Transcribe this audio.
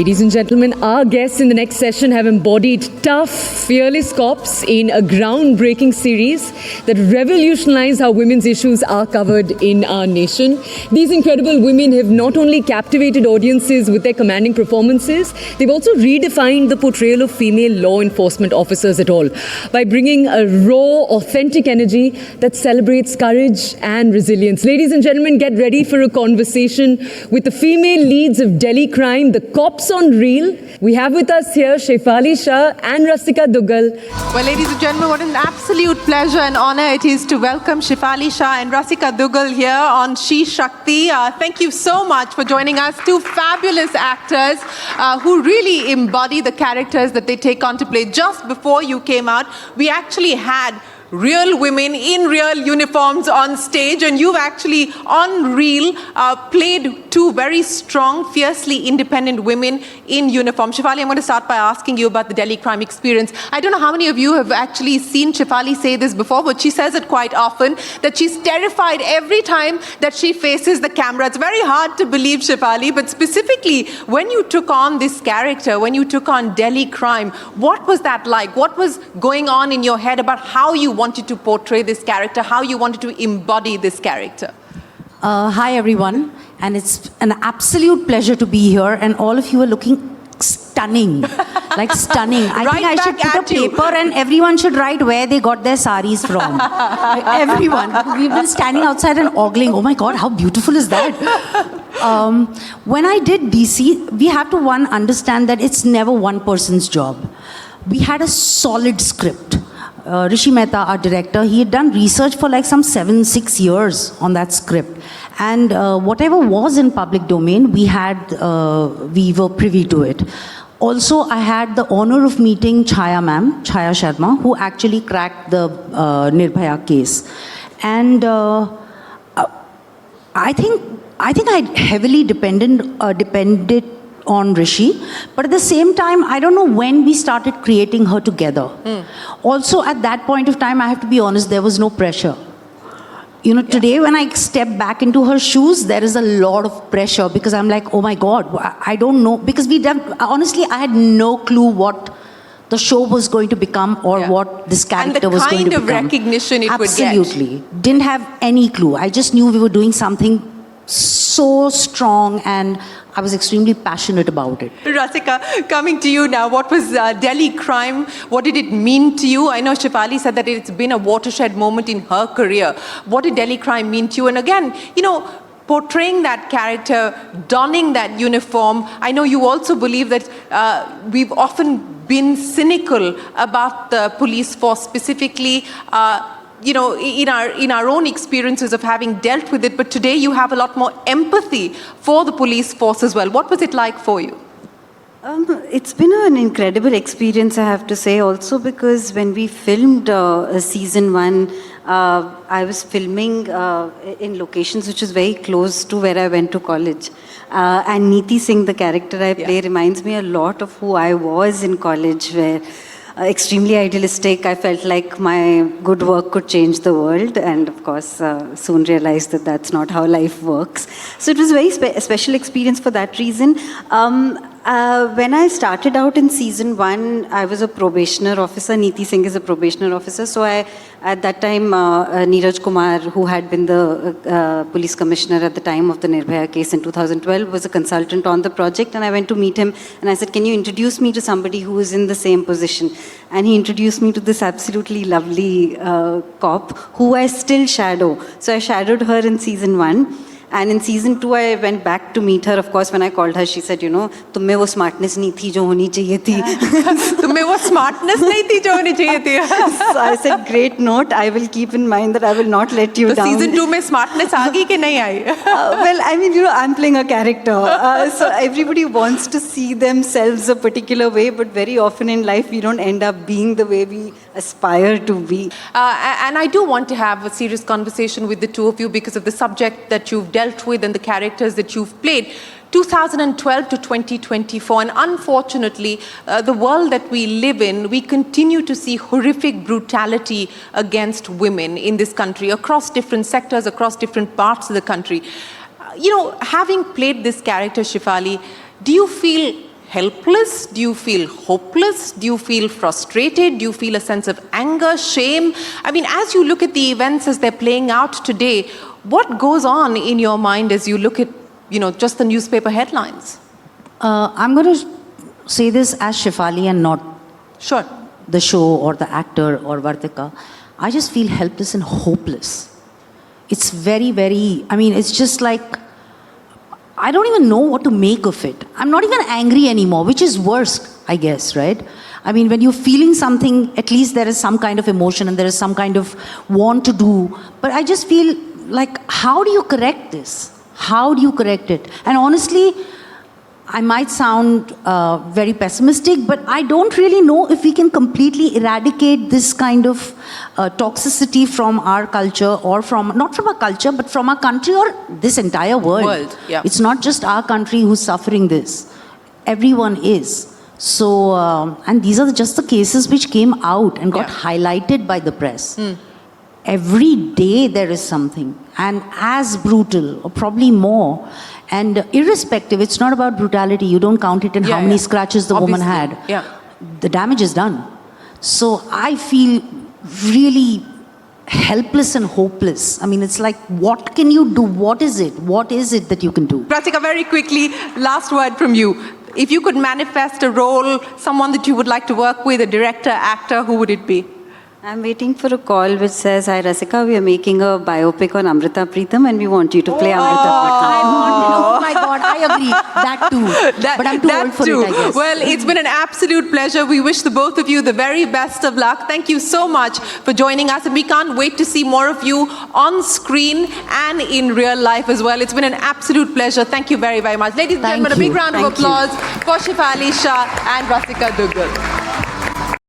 Ladies and gentlemen, our guests in the next session have embodied tough, fearless cops in a groundbreaking series that revolutionized how women's issues are covered in our nation. These incredible women have not only captivated audiences with their commanding performances, they've also redefined the portrayal of female law enforcement officers at all by bringing a raw, authentic energy that celebrates courage and resilience. Ladies and gentlemen, get ready for a conversation with the female leads of Delhi crime, the cops on Reel. We have with us here Shefali Shah and Rasika Duggal. Well, ladies and gentlemen, what an absolute pleasure and honor it is to welcome Shefali Shah and Rasika Duggal here on She Shakti. Thank you so much for joining us. Two fabulous actors who really embody the characters that they take on to play. Just before you came out, we actually had real women in real uniforms on stage, and you've actually on Reel played two very strong, fiercely independent women in uniform. Shefali, I'm going to start by asking you about the Delhi crime experience. I don't know how many of you have actually seen Shefali say this before, but she says it quite often, that she's terrified every time that she faces the camera. It's very hard to believe, Shefali, but specifically when you took on this character, when you took on Delhi crime, what was that like? What was going on in your head about how you wanted to portray this character, how you wanted to embody this character? Hi everyone, and it's an absolute pleasure to be here, and all of you are looking stunning, like stunning. I Right think I should back put a at you. paper and everyone should write where they got their saris from. Everyone. We've been standing outside and ogling, oh my God, how beautiful is that? When I did DC, we have to understand that it's never one person's job. We had a solid script. Rishi Mehta, our director, he had done research for like some 6 years on that script. And whatever was in public domain, we were privy to it. Also, I had the honor of meeting Chaya ma'am, Chaya Sharma, who actually cracked the Nirbhaya case. And I think I heavily depended on Rishi, but at the same time, I don't know when we started creating her together. Also, at that point of time, I have to be honest, there was no pressure. You know, today when I step back into her shoes, there is a lot of pressure because I'm like, oh my God, I don't know. Because honestly, I had no clue what the show was going to become or what this character was going to become. And the kind of recognition it would get. Absolutely. Didn't have any clue. I just knew we were doing something so strong, and I was extremely passionate about it. Rasika, coming to you now, what was Delhi crime? What did it mean to you? I know Shefali said that it's been a watershed moment in her career. What did Delhi crime mean to you? And again, you know, portraying that character, donning that uniform, I know you also believe that we've often been cynical about the police force specifically, you know, in our own experiences of having dealt with it, but today you have a lot more empathy for the police force as well. What was it like for you? It's been an incredible experience, I have to say, also because when we filmed season 1, I was filming in locations which is very close to where I went to college. And Neeti Singh, the character I play, reminds me a lot of who I was in college, where extremely idealistic. I felt like my good work could change the world, and of course soon realized that that's not how life works. So it was a very special experience for that reason. When I started out in season 1, I was a probationer officer. Neeti Singh is a probationer officer. So at that time, Neeraj Kumar, who had been the police commissioner at the time of the Nirbhaya case in 2012, was a consultant on the project. And I went to meet him and I said, can you introduce me to somebody who is in the same position? And he introduced me to this absolutely lovely cop who I still shadow. So I shadowed her in season 1. And in season 2, I went back to meet her. Of course, when I called her, she said, you know, तुम में वो smartness नहीं थी जो होनी चाहिए थी. तुम में वो smartness नहीं थी जो होनी चाहिए थी. So I said, great note. I will keep in mind that I will not let you down. Season 2 में smartness आ गई कि नहीं आई? Well, I mean, you know, I'm playing a character. So everybody wants to see themselves a particular way, but very often in life, we don't end up being the way we aspire to be. And I do want to have a serious conversation with the two of you because of the subject that you've dealt with and the characters that you've played. 2012 to 2024, and unfortunately, the world that we live in, we continue to see horrific brutality against women in this country, across different sectors, across different parts of the country. You know, having played this character, Shefali, do you feel helpless? Do you feel hopeless? Do you feel frustrated? Do you feel a sense of anger, shame? I mean, as you look at the events as they're playing out today, what goes on in your mind as you look at, just the newspaper headlines? I'm going to say this as Shefali and not Sure. the show or the actor or Vartika. I just feel helpless and hopeless. It's very, very, it's just like, I don't even know what to make of it. I'm not even angry anymore, which is worse, I guess, right? When you're feeling something, at least there is some kind of emotion and there is some kind of want to do. But I just feel like, how do you correct this? How do you correct it? And honestly, I might sound very pessimistic, but I don't really know if we can completely eradicate this kind of toxicity from our culture or not from our culture, but from our country or this entire world. Yeah. It's not just our country who's suffering this. Everyone is. So, and these are just the cases which came out and got highlighted by the press. Every day there is something, and as brutal, or probably more. And irrespective, it's not about brutality. You don't count it in how many scratches the woman had. Yeah. The damage is done. So I feel really helpless and hopeless. It's like, what can you do? What is it? What is it that you can do? Rasika, very quickly, last word from you. If you could manifest a role, someone that you would like to work with, a director, actor, who would it be? I'm waiting for a call which says, "Hi Rasika, we are making a biopic on Amrita Pritam and we want you to play Amrita Pritam." Oh my God, I agree. That too. But I'm too old for it, I guess. Well, it's been an absolute pleasure. We wish the both of you the very best of luck. Thank you so much for joining us, and we can't wait to see more of you on screen and in real life as well. It's been an absolute pleasure. Thank you very, very much. Ladies and gentlemen, a big round of applause for Shefali Shah and Rasika Duggal.